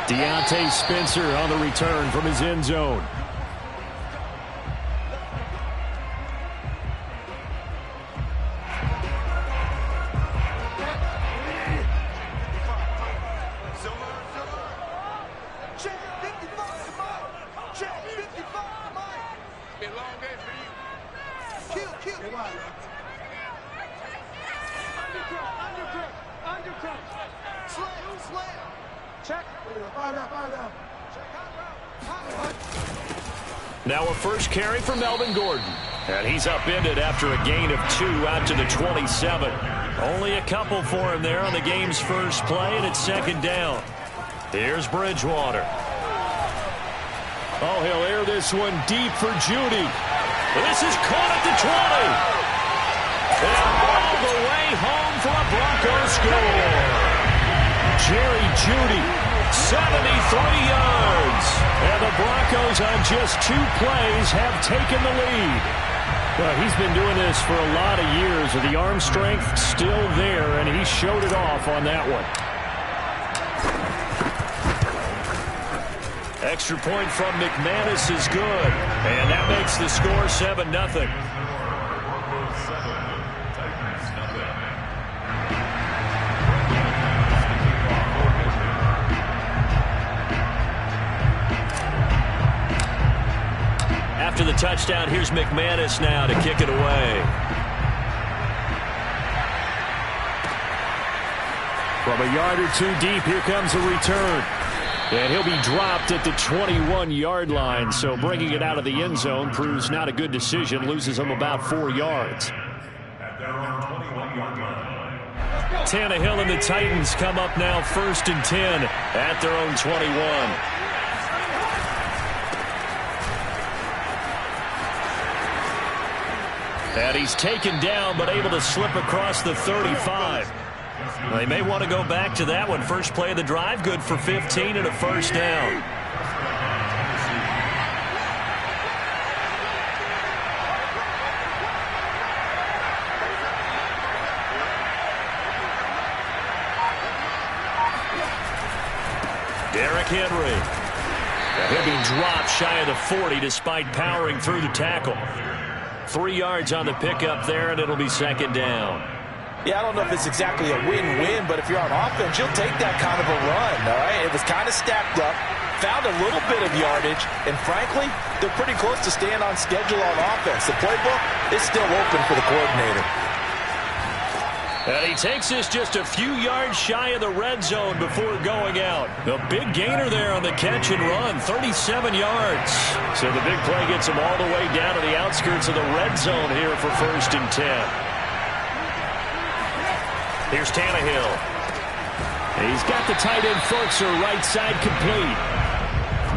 Deontay Spencer on the return from his end zone. Now a first carry for Melvin Gordon. And he's upended after a gain of 2 out to the 27. Only a couple for him there on the game's first play, and it's second down. Here's Bridgewater. Oh, he'll air this one deep for Judy. This is caught at the 20. And all the way home for a Broncos score. Jerry Judy, 73 yards. And the Broncos on just 2 plays have taken the lead. Well, he's been doing this for a lot of years with the arm strength still there, and he showed it off on that one. Extra point from McManus is good, and that makes the score 7-0. After the touchdown, here's McManus now to kick it away. From a yard or 2 deep, here comes a return. And he'll be dropped at the 21-yard line, so bringing it out of the end zone proves not a good decision, loses him about 4 yards. Tannehill and the Titans come up now 1st and 10 at their own 21. And he's taken down, but able to slip across the 35. They may want to go back to that one. First play of the drive, good for 15 and a first down. Derrick Henry. He'll be dropped shy of the 40 despite powering through the tackle. 3 yards on the pickup there, and it'll be second down. Yeah, I don't know if it's exactly a win-win, but if you're on offense, you'll take that kind of a run, all right? It was kind of stacked up, found a little bit of yardage, and frankly, they're pretty close to staying on schedule on offense. The playbook is still open for the coordinator. And he takes this just a few yards shy of the red zone before going out. The big gainer there on the catch and run, 37 yards. So the big play gets him all the way down to the outskirts of the red zone here for 1st and 10. Here's Tannehill. He's got the tight end Firkser right side complete.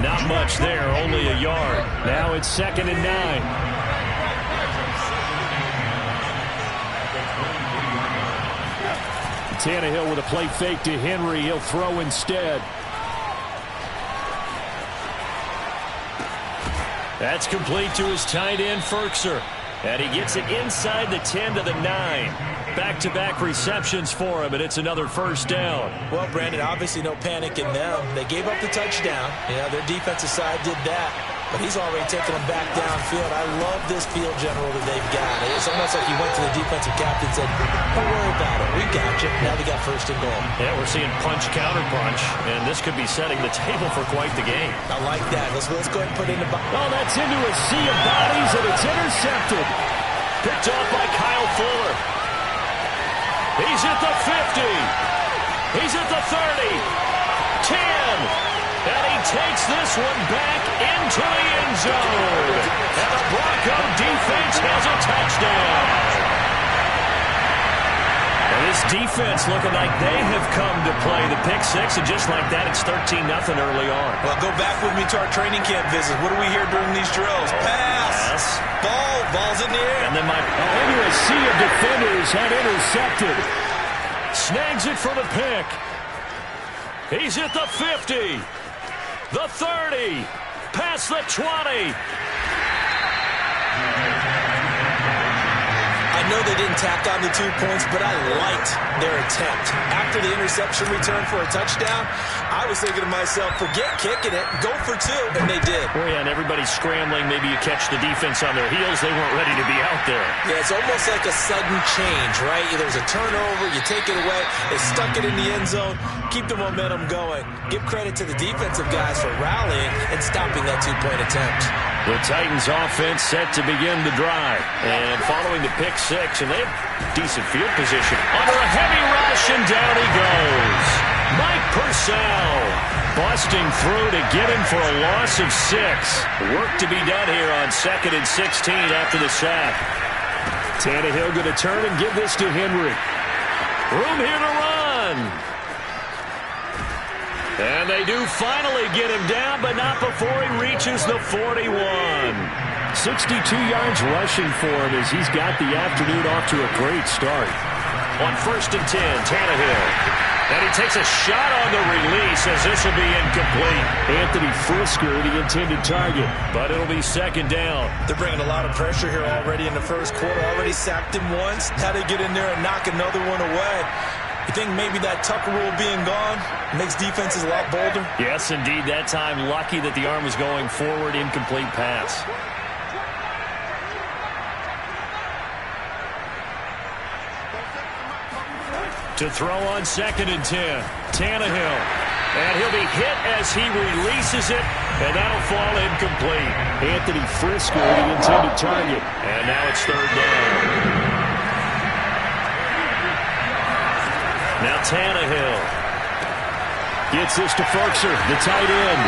Not much there, only a yard. Now it's 2nd and 9. Tannehill with a play fake to Henry. He'll throw instead. That's complete to his tight end Firkser. And he gets it inside the 10 to the 9. Back-to-back receptions for him, and it's another first down. Well, Brandon, obviously no panic in them. They gave up the touchdown. Yeah, their defensive side did that. But he's already taken them back downfield. I love this field general that they've got. It's almost like he went to the defensive captain and said, don't worry about it. We got you. Now they got 1st and goal. Yeah, we're seeing punch, counter punch, and this could be setting the table for quite the game. I like that. Let's go ahead and put it in the box. Oh, that's into a sea of bodies, and it's intercepted. Picked off by Kyle Fuller. He's at the 50. He's at the 30. 10. And he takes this one back into the end zone. And the Bronco defense has a touchdown. And this defense looking like they have come to play the pick six, and just like that, it's 13-0 early on. Well, go back with me to our training camp visit. What do we hear during these drills? Pass. Ball's in the air. And then into a sea of defenders had intercepted. Snags it for the pick. He's at the 50. The 30, past the 20. I know they didn't tack on the 2 points, but I liked their attempt. After the interception return for a touchdown, I was thinking to myself, forget kicking it, go for two, and they did. Oh, yeah, and everybody's scrambling. Maybe you catch the defense on their heels. They weren't ready to be out there. Yeah, it's almost like a sudden change, right? There's a turnover, you take it away, they stuck it in the end zone, keep the momentum going. Give credit to the defensive guys for rallying and stopping that two-point attempt. The Titans offense set to begin the drive. And following the pick six, and they have decent field position. Under a heavy rush, and down he goes. Mike Purcell busting through to get him for a loss of 6. Work to be done here on 2nd and 16 after the sack. Tannehill going to turn and give this to Henry. Room here to run. And they do finally get him down, but not before he reaches the 41. 62 yards rushing for him as he's got the afternoon off to a great start. On 1st and 10, Tannehill. And he takes a shot on the release as this will be incomplete. Anthony Frisker, the intended target, but it'll be 2nd down. They're bringing a lot of pressure here already in the first quarter. Already sacked him once. Now they get in there and knock another one away. You think maybe that Tucker rule being gone makes defenses a lot bolder? Yes, indeed. That time, lucky that the arm was going forward. Incomplete pass. To throw on 2nd and 10. Tannehill. And he'll be hit as he releases it, and that'll fall incomplete. Anthony Frisker, the intended target. And now it's 3rd down. Now Tannehill gets this to Ferkser, the tight end.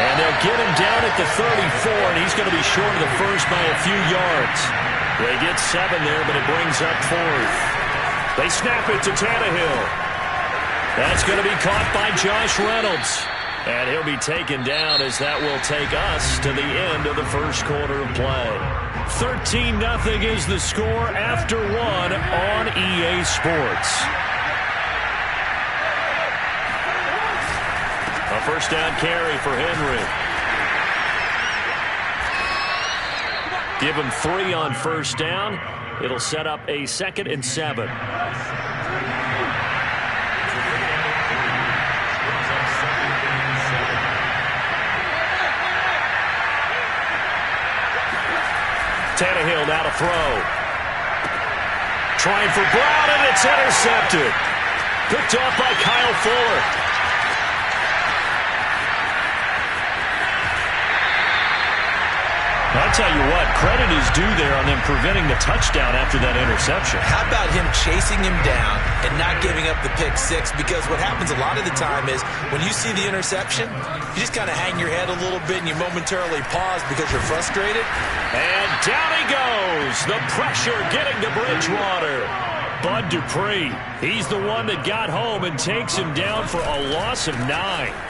And they'll get him down at the 34, and he's going to be short of the first by a few yards. They get 7 there, but it brings up 4th. They snap it to Tannehill. That's going to be caught by Josh Reynolds. And he'll be taken down as that will take us to the end of the first quarter of play. 13-0 is the score after 1 on EA Sports. A first down carry for Henry. Give him 3 on first down. It'll set up a 2nd and 7. Tannehill now to throw. Trying for Brown, and it's intercepted. Picked off by Kyle Fuller. I'll tell you what, credit is due there on them preventing the touchdown after that interception. How about him chasing him down and not giving up the pick six? Because what happens a lot of the time is when you see the interception, you just kind of hang your head a little bit and you momentarily pause because you're frustrated. And down he goes. The pressure getting to Bridgewater. Bud Dupree, he's the one that got home and takes him down for a loss of 9.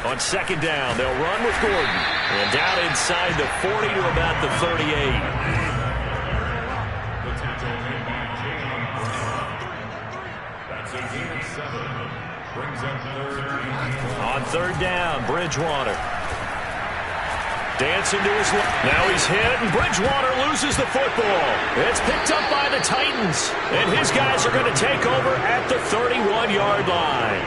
On 2nd down, they'll run with Gordon. And down inside the 40 to about the 38. On 3rd down, Bridgewater. Dancing to his left. Now he's hit, and Bridgewater loses the football. It's picked up by the Titans, and his guys are going to take over at the 31-yard line.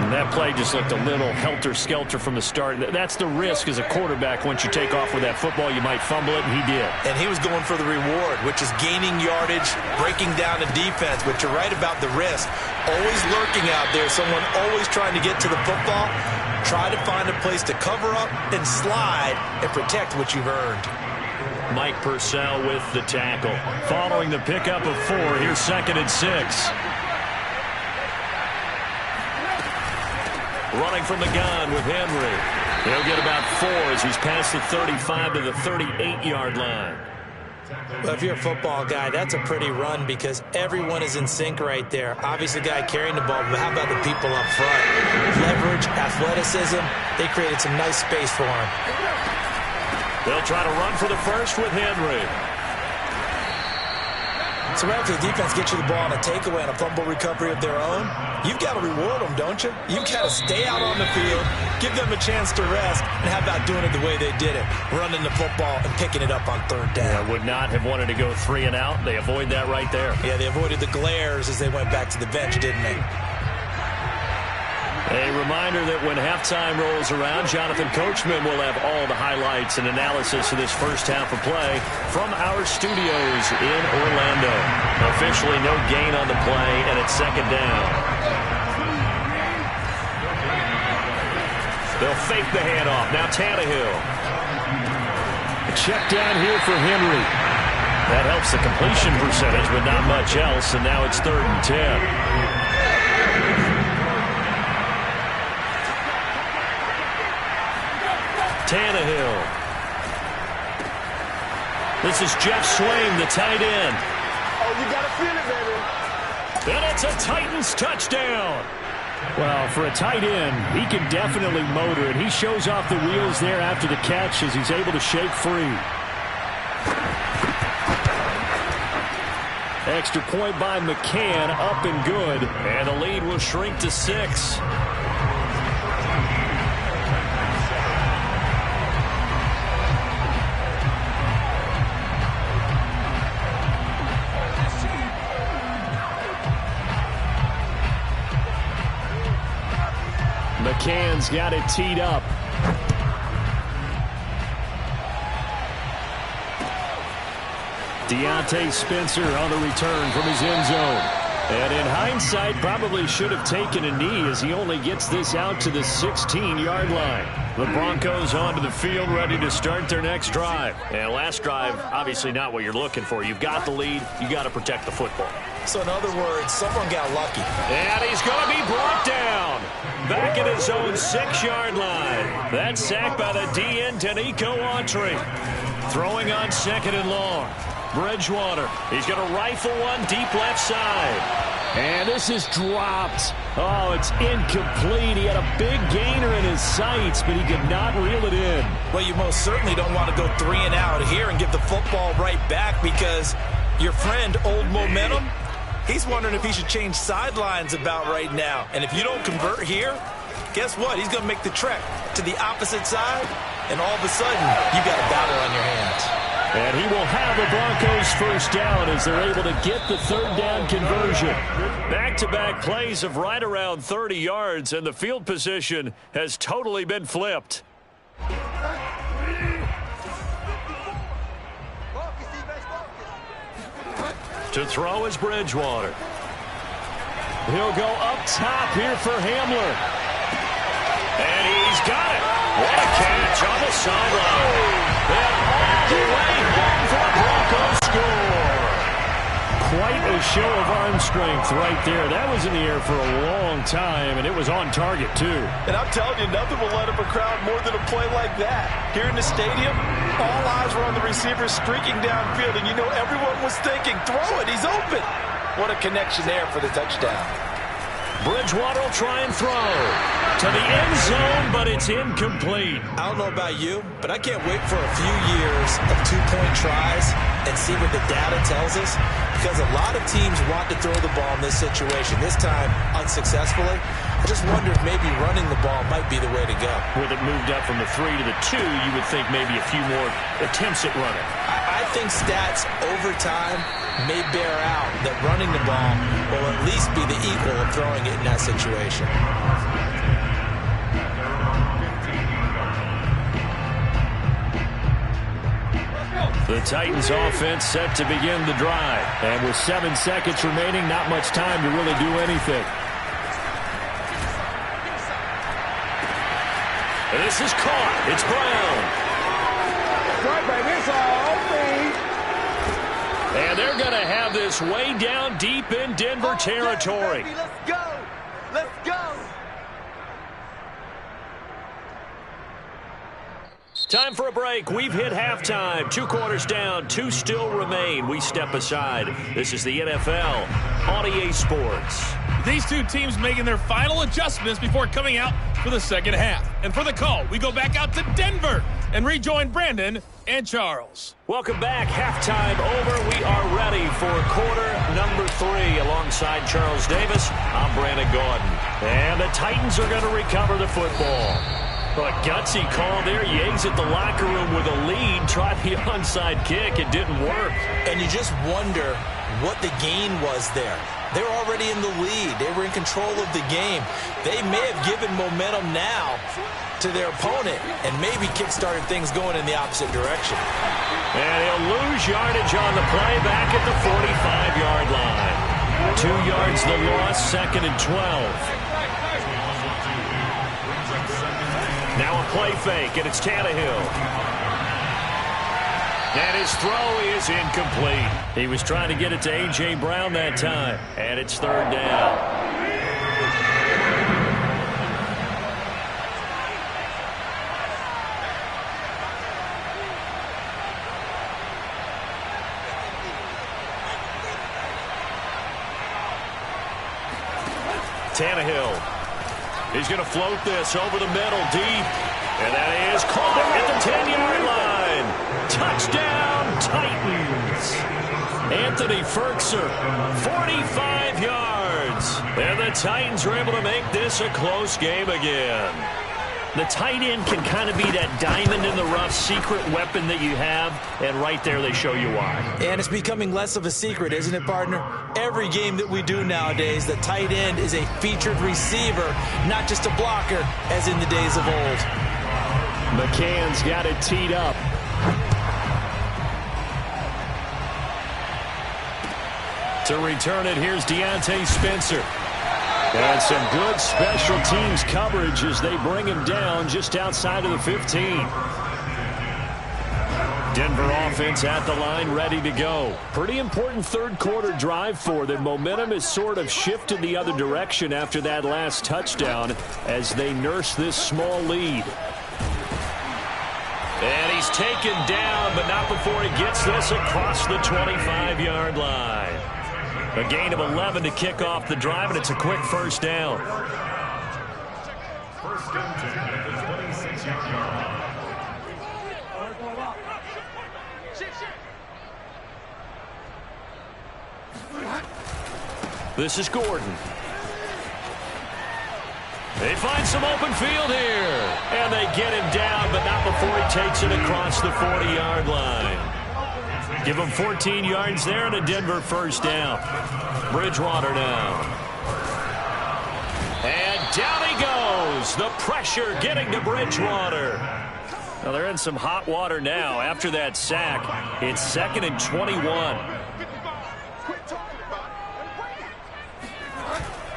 And that play just looked a little helter-skelter from the start. That's the risk as a quarterback. Once you take off with that football, you might fumble it, and he did. And he was going for the reward, which is gaining yardage, breaking down the defense. But you're right about the risk. Always lurking out there, someone always trying to get to the football. Try to find a place to cover up and slide and protect what you've earned. Mike Purcell with the tackle. Following the pickup of 4, here's 2nd and 6. Running from the gun with Henry. He'll get about 4 as he's past the 35 to the 38-yard line. Well, if you're a football guy, that's a pretty run because everyone is in sync right there. Obviously, the guy carrying the ball, but how about the people up front? Leverage, athleticism, they created some nice space for him. They'll try to run for the first with Henry. So after the defense gets you the ball on a takeaway and a fumble recovery of their own, you've got to reward them, don't you? You've got to stay out on the field, give them a chance to rest, and how about doing it the way they did it, running the football and picking it up on 3rd down. Yeah, would not have wanted to go 3 and out. They avoid that right there. Yeah, they avoided the glares as they went back to the bench, didn't they? A reminder that when halftime rolls around, Jonathan Coachman will have all the highlights and analysis of this first half of play from our studios in Orlando. Officially no gain on the play, and it's second down. They'll fake the handoff. Now Tannehill. A check down here for Henry. That helps the completion percentage, but not much else, and now it's 3rd and 10. Tannehill. This is Jeff Swain, the tight end. Oh, you got to feel it, baby. And it's a Titans touchdown. Well, for a tight end, he can definitely motor it. He shows off the wheels there after the catch as he's able to shake free. Extra point by McCann, up and good. And the lead will shrink to 6. McCann's got it teed up. Deontay Spencer on the return from his end zone. And in hindsight, probably should have taken a knee as he only gets this out to the 16-yard line. The Broncos onto the field, ready to start their next drive. And last drive, obviously not what you're looking for. You've got the lead. You got to protect the football. So in other words, someone got lucky. And he's going to be brought down. Back at his own 6-yard line. That sack by the DN, Danico Autry. Throwing on 2nd and long. Bridgewater. He's going to rifle one deep left side. And this is dropped. Oh, it's incomplete. He had a big gainer in his sights, but he could not reel it in. Well, you most certainly don't want to go 3 and out here and get the football right back because your friend, Old Momentum, he's wondering if he should change sidelines about right now. And if you don't convert here, guess what? He's going to make the trek to the opposite side, and all of a sudden, you got a battle on your hands. And he will have the Broncos first down as they're able to get the 3rd down conversion. Back-to-back plays of right around 30 yards, and the field position has totally been flipped. To throw is Bridgewater. He'll go up top here for Hamler. And he's got it. What a catch on the sideline. And all the way home for a Broncos score. Quite a show of arm strength right there. That was in the air for a long time, and it was on target, too. And I'm telling you, nothing will let up a crowd more than a play like that. Here in the stadium, all eyes were on the receiver streaking downfield, and you know everyone was thinking, throw it, he's open. What a connection there for the touchdown. Bridgewater will try and throw to the end zone, but it's incomplete. I don't know about you, but I can't wait for a few years of 2-point tries and see what the data tells us, because a lot of teams want to throw the ball in this situation, this time unsuccessfully. I just wonder if maybe running the ball might be the way to go. With it moved up from the 3 to the 2, you would think maybe a few more attempts at running. I think stats over time may bear out that running the ball will at least be the equal of throwing it in that situation. The Titans offense set to begin the drive. And with 7 seconds remaining, not much time to really do anything. And this is caught. It's Brown. Right, baby, it's all free. And they're going to have this way down deep in Denver territory. Baby, let's go. Let's go. Time for a break. We've hit halftime. 2 quarters down. 2 still remain. We step aside. This is the NFL on EA Sports. These two teams making their final adjustments before coming out for the second half. And for the call, we go back out to Denver and rejoin Brandon and Charles. Welcome back. Halftime over. We are ready for quarter number 3. Alongside Charles Davis, I'm Brandon Gaudin. And the Titans are going to recover the football. Well, a gutsy call there. You exit the locker room with a lead. Try the onside kick. It didn't work. And you just wonder what the gain was there. They're already in the lead. They were in control of the game. They may have given momentum now to their opponent and maybe kick-started things going in the opposite direction. And he'll lose yardage on the play back at the 45-yard line. 2 yards the loss, 2nd and 12. Now a play fake, and it's Tannehill. And his throw is incomplete. He was trying to get it to A.J. Brown that time, and it's 3rd down. Tannehill. He's going to float this over the middle deep. And that is caught at the 10-yard line. Touchdown, Titans. Anthony Ferkser, 45 yards. And the Titans are able to make this a close game again. The tight end can kind of be that diamond in the rough secret weapon that you have, and right there they show you why. And it's becoming less of a secret, isn't it, partner? Every game that we do nowadays, the tight end is a featured receiver, not just a blocker, as in the days of old. McCann's got it teed up. To return it, here's Deontay Spencer. And some good special teams coverage as they bring him down just outside of the 15. Denver offense at the line, ready to go. Pretty important third-quarter drive for them. Momentum has sort of shifted the other direction after that last touchdown as they nurse this small lead. And he's taken down, but not before he gets this across the 25-yard line. A gain of 11 to kick off the drive, and it's a quick 1st down. This is Gordon. They find some open field here. And they get him down, but not before he takes it across the 40-yard line. Give him 14 yards there and a Denver 1st down. Bridgewater now. And down he goes. The pressure getting to Bridgewater. Well, they're in some hot water now after that sack. It's 2nd and 21.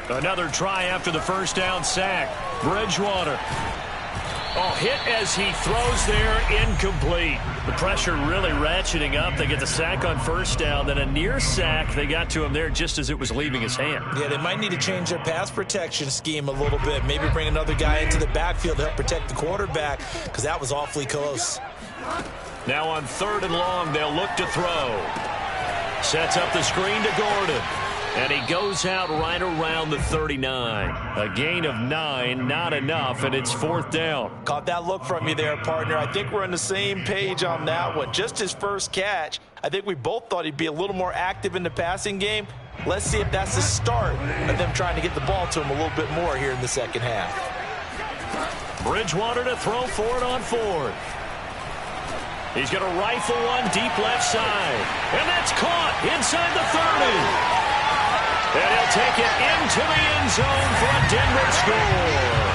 Another try after the 1st down sack. Bridgewater. Oh, hit as he throws there, incomplete. The pressure really ratcheting up. They get the sack on 1st down, then a near sack. They got to him there just as it was leaving his hand. Yeah, they might need to change their pass protection scheme a little bit. Maybe bring another guy into the backfield to help protect the quarterback, because that was awfully close. Now on 3rd and long, they'll look to throw. Sets up the screen to Gordon. And he goes out right around the 39. A gain of 9, not enough, and it's 4th down. Caught that look from you there, partner. I think we're on the same page on that one. Just his first catch. I think we both thought he'd be a little more active in the passing game. Let's see if that's the start of them trying to get the ball to him a little bit more here in the 2nd half. Bridgewater to throw for it on 4th. He's going to rifle one deep left side. And that's caught inside the 30. And he'll take it into the end zone for a Denver score.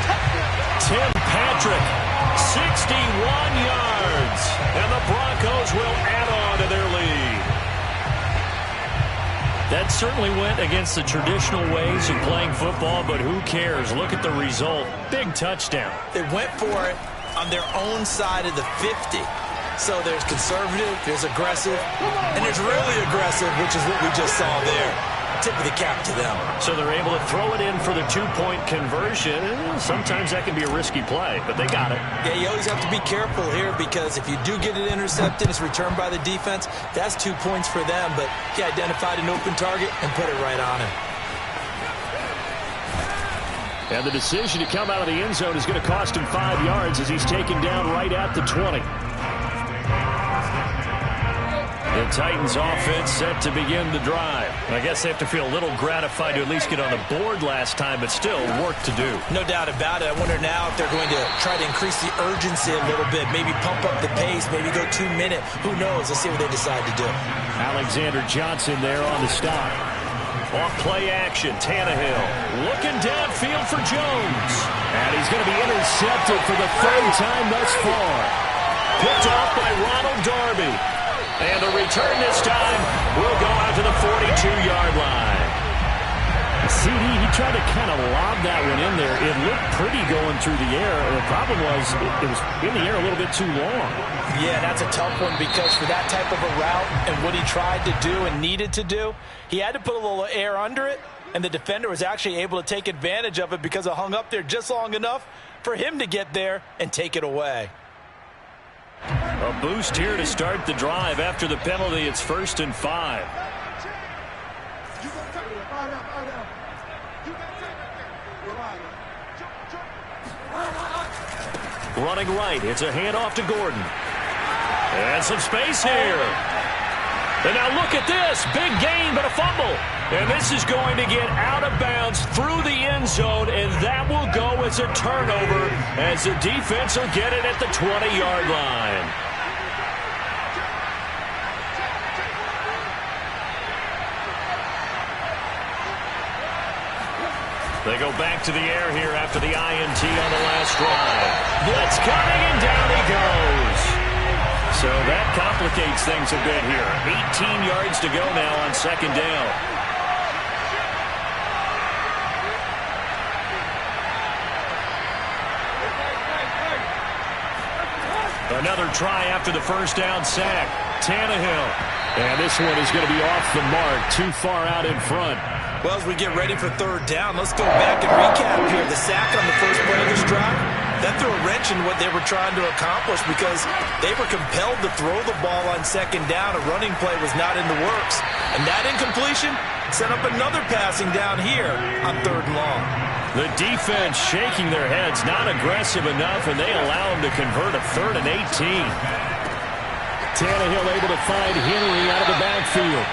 Tim Patrick, 61 yards. And the Broncos will add on to their lead. That certainly went against the traditional ways of playing football, but who cares? Look at the result. Big touchdown. They went for it on their own side of the 50. So there's conservative, there's aggressive, and there's really aggressive, which is what we just saw there. Tip of the cap to them. So they're able to throw it in for the 2-point conversion. Sometimes that can be a risky play, but they got it. Yeah, you always have to be careful here because if you do get it intercepted, it's returned by the defense, that's 2 points for them, but he identified an open target and put it right on him. And the decision to come out of the end zone is going to cost him 5 yards as he's taken down right at the 20. The Titans offense set to begin the drive. I guess they have to feel a little gratified to at least get on the board last time, but still work to do. No doubt about it. I wonder now if they're going to try to increase the urgency a little bit, maybe pump up the pace, maybe go 2-minute. Who knows? Let's see what they decide to do. Alexander Johnson there on the stop. Off play action, Tannehill looking downfield for Jones. And he's going to be intercepted for the third time thus far. Picked off by Ronald Darby. And the return this time will go out to the 42-yard line. CD, he tried to kind of lob that one in there. It looked pretty going through the air. The problem was it was in the air a little bit too long. Yeah, that's a tough one because for that type of a route and what he tried to do and needed to do, he had to put a little air under it, and the defender was actually able to take advantage of it because it hung up there just long enough for him to get there and take it away. A boost here to start the drive. After the penalty, it's 1st and 5. Running right, it's a handoff to Gordon. And some space here. And now look at this. Big gain, but a fumble. And this is going to get out of bounds through the end zone, and that will go as a turnover as the defense will get it at the 20-yard line. They go back to the air here after the INT on the last drive. Blitz coming, and down he goes. So that complicates things a bit here. 18 yards to go now on 2nd down. Another try after the 1st down sack. Tannehill. And this one is going to be off the mark, too far out in front. Well, as we get ready for 3rd down, let's go back and recap here. The sack on the first play of this drive, that threw a wrench in what they were trying to accomplish because they were compelled to throw the ball on 2nd down. A running play was not in the works. And that incompletion set up another passing down here on 3rd and long. The defense shaking their heads, not aggressive enough, and they allow them to convert a 3rd and 18. Tannehill able to find Henry out of the backfield.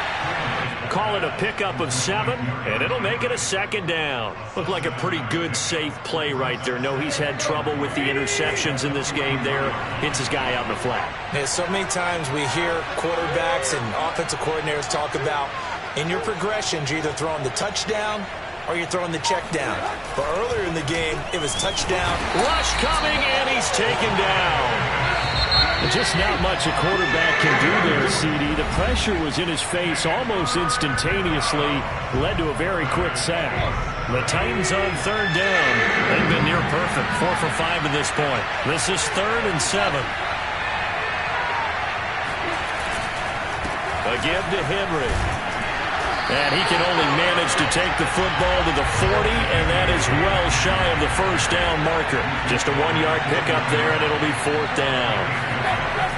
Call it a pickup of 7, and it'll make it a 2nd down. Looked like a pretty good, safe play right there. No, he's had trouble with the interceptions in this game there. Hits his guy out in the flat. Yeah, so many times we hear quarterbacks and offensive coordinators talk about in your progressions, you're either throwing the touchdown or you're throwing the check down. But earlier in the game, it was touchdown. Rush coming, and he's taken down. Just not much a quarterback can do there, CD. The pressure was in his face almost instantaneously, led to a very quick sack. The Titans on 3rd down. They've been near perfect, 4 for 5 at this point. This is 3rd and 7. A give to Henry. And he can only manage to take the football to the 40, and that is well shy of the 1st down marker. Just a 1-yard pickup there, and it'll be 4th down.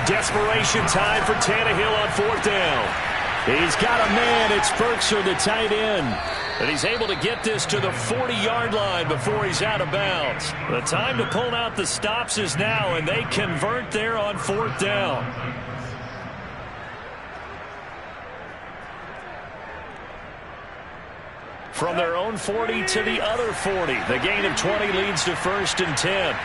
Desperation time for Tannehill on 4th down. He's got a man. It's Berkshire, the tight end. And he's able to get this to the 40-yard line before he's out of bounds. The time to pull out the stops is now, and they convert there on 4th down. From their own 40 to the other 40. The gain of 20 leads to 1st and 10.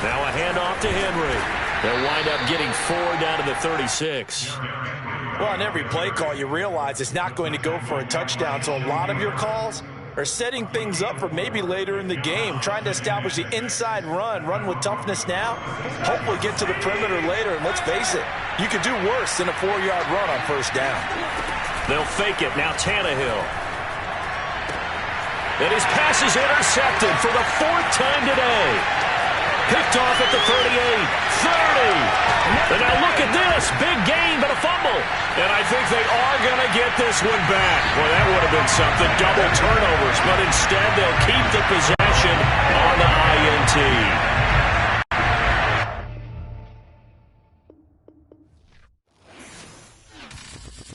Now a handoff to Henry. They'll wind up getting 4 down to the 36. Well, on every play call, you realize it's not going to go for a touchdown. So a lot of your calls are setting things up for maybe later in the game, trying to establish the inside run with toughness now, hopefully get to the perimeter later. And let's face it, you could do worse than a 4-yard run on 1st down. They'll fake it. Now Tannehill. And his pass is intercepted for the 4th time today. Picked off at the 38, 30. And now look at this. Big gain, but a fumble. And I think they are going to get this one back. Well, that would have been something. Double turnovers. But instead, they'll keep the possession on the INT.